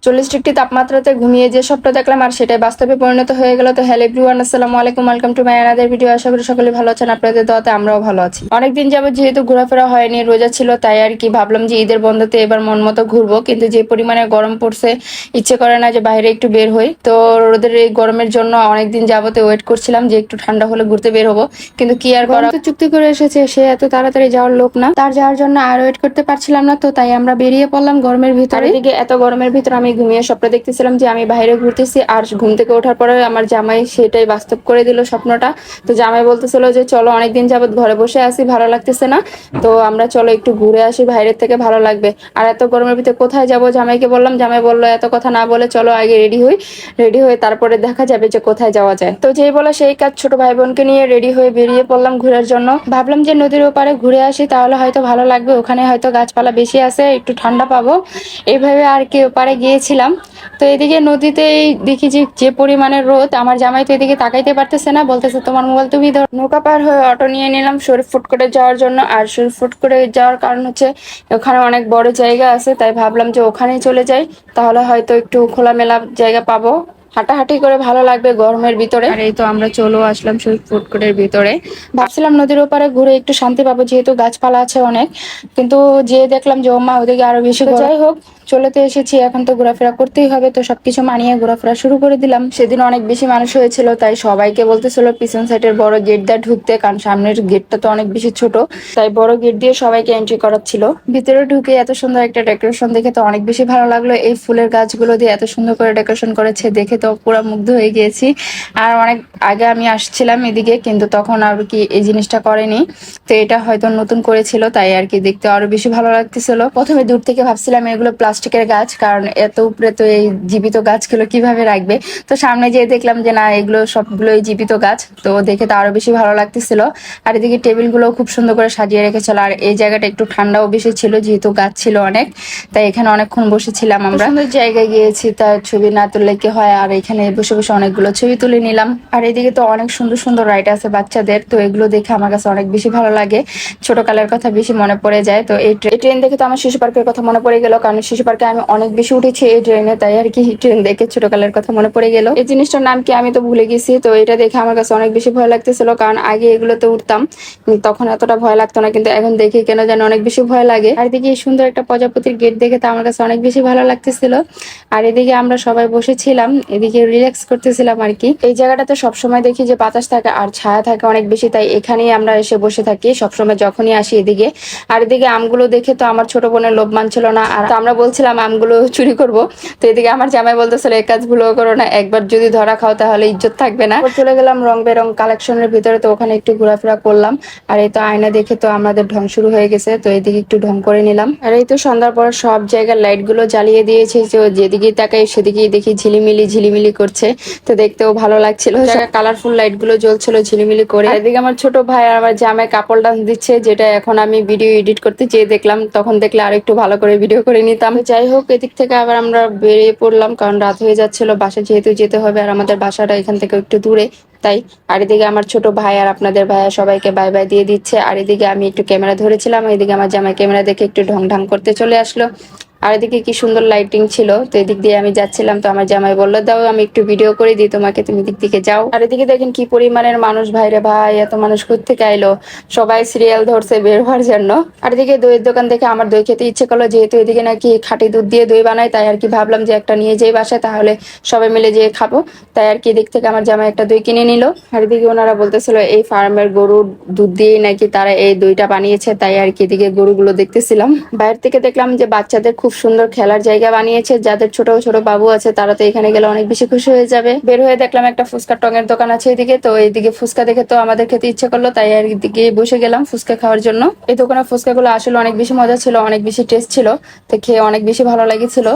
40 degree তাপমাত্রাতে ঘুমিয়ে যে স্বপ্ন দেখলাম আর সেটাই বাস্তবে পরিণত হয়ে গেল। তো হ্যালো এভরিওয়ান, আসসালামু আলাইকুম, welcome to my another video. আশা করি সকলে ভালো আছেন, আপনাদের দোয়াতে আমরাও ভালো আছি। অনেকদিন যাবত যেহেতু ঘোরাফেরা হয়নি, রোজা ছিল, তাই আর কি ভাবলাম যে ঈদের বন্ধতে এবার মন মতো ঘুরবো, কিন্তু যে পরিমাণে গরম পড়ছে ইচ্ছে করে না যে বাইরে একটু বের হই। তো রোদের এই গরমের জন্য অনেকদিন যাবতে ওয়েট করছিলাম যে একটু ঠান্ডা হলে ঘুরতে বের হবো, কিন্তু কি আর করা, তো চুক্তি করে এসেছে, সে এত তাড়াতাড়ি যাওয়ার লোক না, তার যাওয়ার জন্য আর ওয়েট করতে পারছিলাম না। তো তাই আমরা বেরিয়ে পড়লাম গরমের ভিতরে। এদিকে এত গরমের ভিতরে আমি ঘুমিয়ে স্বপ্ন দেখতেছিলাম যে আমি বাইরে ঘুরতেছি, আর ঘুম থেকে ওঠার পরে আমার জামাই সেটাই বাস্তব করে দিল স্বপ্নটা। তো জামাই বলতেছিল যে চলো, অনেকদিন যাবত ঘরে বসে আছি, ভালো লাগতেছে না, তো আমরা চলো একটু ঘুরে আসি, বাইরের থেকে ভালো লাগবে। আর এত গরমের ভিতরে কোথায় যাব, জামাইকে বললাম, জামাই বললো এত কথা না বলে চলো আগে রেডি হই, রেডি হয়ে তারপরে দেখা যাবে যে কোথায় যাওয়া যায়। তো যেই বলা সেই কাজ, ছোট ভাই বোনকে নিয়ে রেডি হয়ে বেরিয়ে পড়লাম ঘোরার জন্য। ভাবলাম যে নদীর ওপারে ঘুরে আসি, তাহলে হয়তো ভালো লাগবে, ওখানে হয়তো গাছপালা বেশি আছে, একটু ঠান্ডা পাবো, এইভাবে আর কি ওপারে গিয়েছিলাম। তো এদিকে নদীতেই দেখি যে যে পরিমাণে রোদ, আমার জামাই তো এদিকে তাকাইতে পারতেছে না, বলতেছে তোমার মোবাইল তুমি ধর। নৌকা পার হয়ে অটো নিয়ে নিলাম শরীফ ফুড করে যাওয়ার জন্য। আর শরীফ ফুড করে যাওয়ার কারণ হচ্ছে ওখানে অনেক বড় জায়গা আছে, তাই ভাবলাম যে ওখানেই চলে যাই, তাহলে হয়তো একটু খোলামেলা জায়গা পাবো, হাঁটাহাঁটি করে ভালো লাগবে গরমের ভিতরে। আর এই তো আমরা চলো আসলাম শরীফ ফুড কোর্টের ভিতরে। ভাবছিলাম নদীর ওপারে ঘুরে একটু শান্তি পাবো, যেহেতু গাছপালা আছে অনেক, কিন্তু যে দেখলাম যে ওমা ওদিকে আরো বেশি। যাই হোক, চলে তো এসেছি, এখন তো ঘোরাফেরা করতেই হবে, তো সবকিছু মানিয়ে ঘোরাফেরা শুরু করে দিলাম। সেদিন অনেক বেশি মানুষ হয়েছিল, তাই সবাইকে বলতেছিল পিছন সাইডের বড় গেট দিয়ে ঢুকতে, কারণ সামনের গেটটা তো অনেক বেশি ছোট, তাই বড় গেট দিয়ে সবাইকে এন্ট্রি করাচ্ছিল। ভিতরে ঢুকে এত সুন্দর একটা ডেকোরেশন দেখে তো অনেক বেশি ভালো লাগলো। এই ফুলের গাছগুলো দিয়ে এত সুন্দর করে ডেকোরেশন করেছে, দেখে তো পুরো মুগ্ধ হয়ে গিয়েছি। আর অনেক আগে আমি আসছিলাম এদিকে, কিন্তু তখন আর কি এই জিনিসটা করেনি, তো এটা হয়তো নতুন করেছিল, তাই আর কি দেখতে আরো বেশি ভালো লাগতেছিল। প্রথমে দূর থেকে ভাবছিলাম এগুলো প্লাস্টিকের গাছ, কারণ এত উপরে তো এই জীবিত গাছগুলো কিভাবে রাখবে, তো সামনে যেয়ে দেখলাম যে না, এগুলো সবগুলোই জীবিত গাছ, তো দেখে তো আরো বেশি ভালো লাগতেছিল। আর এদিকে টেবিল গুলো খুব সুন্দর করে সাজিয়ে রেখেছিল, আর এই জায়গাটা একটু ঠান্ডাও বেশি ছিল, যেহেতু গাছ ছিল অনেক, তাই এখানে অনেকক্ষণ বসেছিলাম আমরা। সুন্দর জায়গায় গিয়েছি, তার ছবি না তুললে কি হয়, আর এখানে বসে বসে অনেকগুলো ছবি তুলে নিলাম। আর এদিকে তো অনেক সুন্দর সুন্দর রাইড আছে বাচ্চাদের, তো এগুলো দেখে আমার কাছে অনেক বেশি ভালো লাগে, ছোটকালের কথা বেশি মনে পড়ে যায়। তো এই ট্রেন দেখে তো আমার শিশু পার্কের কথা মনে পড়ে গেল, কারণ শিশু পার্কে আমি অনেক বেশি উঠেছি এই ট্রেনে, তাই আর কি ট্রেন দেখে ছোটকালের কথা মনে পড়ে গেল। এই জিনিসটার নাম কি আমি তো ভুলে গেছি, তো এটা দেখে আমার কাছে অনেক বেশি ভয় লাগতেছিল, কারণ আগে এগুলোতে উঠতাম, তখন এতটা ভয় লাগতো না, কিন্তু এখন দেখে কেন যেন অনেক বেশি ভয় লাগে। আর এদিকে এই সুন্দর একটা প্রজাপতির গেট দেখে তো আমার কাছে অনেক বেশি ভালো লাগতেছিল। আর এদিকে আমরা সবাই বসেছিলাম, এদিকে রিল্যাক্স করতেছিলাম আর কি। এই জায়গাটাতে সবসময় দেখি যে বাতাস থাকে আর ছায়া থাকে অনেক বেশি, তাই এখানেই আমরা এসে বসে থাকি সবসময় যখনই আসি এদিকে। আর এদিকে আমগুলো দেখে তো আমার ছোট বোনের লোভ মানছিল না, আর তো আমরা বলছিলাম আমগুলো চুরি করব। তো এদিকে আমার জামাই বলতেছিল এই কাজগুলো করো না, একবার যদি ধরা খাও তাহলে ইজ্জত থাকবে না। চলে গেলাম রং বেরং কালেকশনের ভিতরে, তো ওখানে একটু ঘোরাফেরা করলাম। আর এই তো আয়না দেখে তো আমাদের ঢং শুরু হয়ে গেছে, তো এদিকে একটু ঢং করে নিলাম। আর এই তো সন্ধ্যার পর সব জায়গার লাইট গুলো জ্বালিয়ে দিয়েছে, তো যেদিকে তাকাই সেদিকেই দেখি ঝিলিমিলি ঝিলিমিলি করছে, তো দেখতেও ভালো লাগছিল। কালারফুল লাইট গুলো জ্বলছিল ঝিলিমিলি করে। এদিকে আমার ছোট ভাই আর আমার জামাই কাপল ডান্স দিচ্ছে, যেটা এখন আমি ভিডিও এডিট করতে চেয়ে দেখলাম, তখন দেখলে আর একটু ভালো করে ভিডিও করে নিতাম। যাই হোক, এদিক থেকে আবার আমরা বেরিয়ে পড়লাম, কারণ রাত হয়ে যাচ্ছিল, বাসা যেহেতু যেতে হবে, আর আমাদের বাসাটা এখান থেকে একটু দূরে, তাই। আর এদিকে আমার ছোট ভাই আর আপনাদের ভাইয়া সবাইকে বাই বাই দিয়ে দিচ্ছে, আর এদিকে আমি একটু ক্যামেরা ধরেছিলাম, এদিকে আমার জামাই ক্যামেরা দেখে একটু ঢং ঢং করতে চলে আসলো। আর এদিকে কি সুন্দর লাইটিং ছিল, তো এদিক দিয়ে আমি যাচ্ছিলাম, তো আমার জামাই বললো দাও আমি একটু ভিডিও করে দিই তোমাকে, তুমি দিক দিকে যাও। আর এদিকে দেখেন কি পরিমাণের মানুষ, ভাইরে ভাই এত মানুষ কোত্থেকে আইলো, সবাই সিরিয়াল ধরছে বের হওয়ার জন্য। আর এদিকে দইয়ের দোকান দেখে আমার দই খেতে ইচ্ছে করলো, যেহেতু এদিকে নাকি খাঁটি দুধ দিয়ে দই বানায়, তাই আর কি ভাবলাম যে একটা নিয়ে যাই বাসায়, তাহলে সবাই মিলে যেয়ে খাবো, তাই আর কি এদিক থেকে আমার জামাই একটা দই কিনে নিল। আর এদিকে ওনারা বলতেছিল এই ফার্মের গরুর দুধ দিয়ে নাকি তারা এই দইটা বানিয়েছে, তাই আর কি এদিকে গরুগুলো দেখতেছিলাম। বাইরে থেকে দেখলাম যে বাচ্চাদের খুব সুন্দর খেলার জায়গা বানিয়েছে, যাদের ছোট ছোট বাবু আছে তারা তো এখানে গেলে অনেক বেশি খুশি হয়ে যাবে। বের হয়ে দেখলাম একটা ফুচকা টঙের দোকান আছে এদিকে, তো এইদিকে ফুচকা দেখে তো আমাদের খেতে ইচ্ছে করলো, তাই আর এদিকে বসে গেলাম ফুচকা খাওয়ার জন্য। এই দোকানের ফুচকা গুলো আসলে অনেক বেশি মজা ছিল, অনেক বেশি টেস্ট ছিল, তো খেয়ে অনেক বেশি ভালো লাগছিল।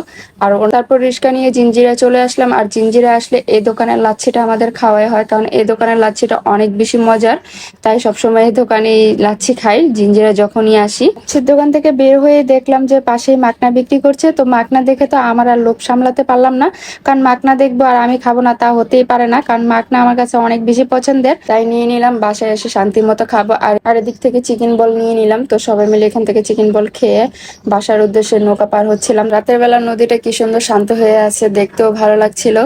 আর তারপর রিক্সা নিয়ে জিঞ্জিরা চলে আসলাম, আর জিঞ্জিরা আসলে এই দোকানের লাচ্ছিটা আমাদের খাওয়াই হয়, কারণ এই দোকানের লাচ্ছিটা অনেক বেশি মজার, তাই সবসময় এই দোকানে লাচ্ছি খাই জিঞ্জিরা যখনই আসি। সে দোকান থেকে বের হয়ে দেখলাম যে পাশেই মাখনা বিক্রি করছে। তো মাখনা দেখে তো আমার আর লোভ সামলাতে পারলাম না, কারণ মাখনা দেখবো আর আমি খাবো না তা হতেই পারে না, কারণ মাখনা আমার কাছে অনেক বেশি পছন্দের। তাই নিয়ে নিলাম, বাসায় এসে শান্তি মতো খাবো। আর এদিক থেকে চিকেন বল নিয়ে নিলাম। তো সবাই মিলে এখান থেকে চিকেন বল খেয়ে বাসার উদ্দেশ্যে নৌকা পার হচ্ছিলাম। রাতের বেলা নদীটা কি সুন্দর শান্ত হয়ে আছে, দেখতেও ভালো লাগছিল।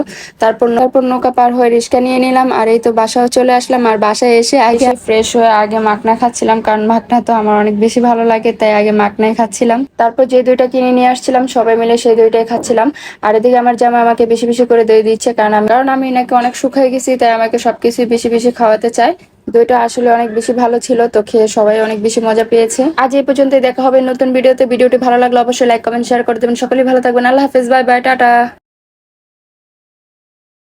তারপর নৌকা পার হয়ে রিক্সা নিয়ে নিলাম, আর এই তো বাসাও চলে আসলাম। আর বাসায় এসে আগে ফ্রেশ হয়ে আগে মাখনা খাচ্ছিলাম, কারণ মাখনা তো আমার অনেক বেশি ভালো লাগে, তাই আগে মাখনাই খাচ্ছিলাম। তারপর যে দুইটা কিনে নিয়ে আসছিলাম সবাই মিলে সেই দুইটাই খাচ্ছিলাম। আর এদিকে আমার জামা আমাকে বেশি বেশি করে দই দিচ্ছে, কারণ আমি নাকি অনেক শুকিয়ে গেছি, তাই আমাকে সবকিছু বেশি বেশি খাওয়াতে চায়। দইটা আসলে অনেক বেশি ভালো ছিল, তো খেয়ে সবাই অনেক বেশি মজা পেয়েছে। আজ এই পর্যন্ত, দেখা হবে নতুন ভিডিওতে। ভিডিওটি ভালো লাগলে অবশ্যই লাইক কমেন্ট শেয়ার করে দেবেন। সকলেই ভালো থাকবেন। আল্লাহ হাফেজ, বাই বাই, টাটা।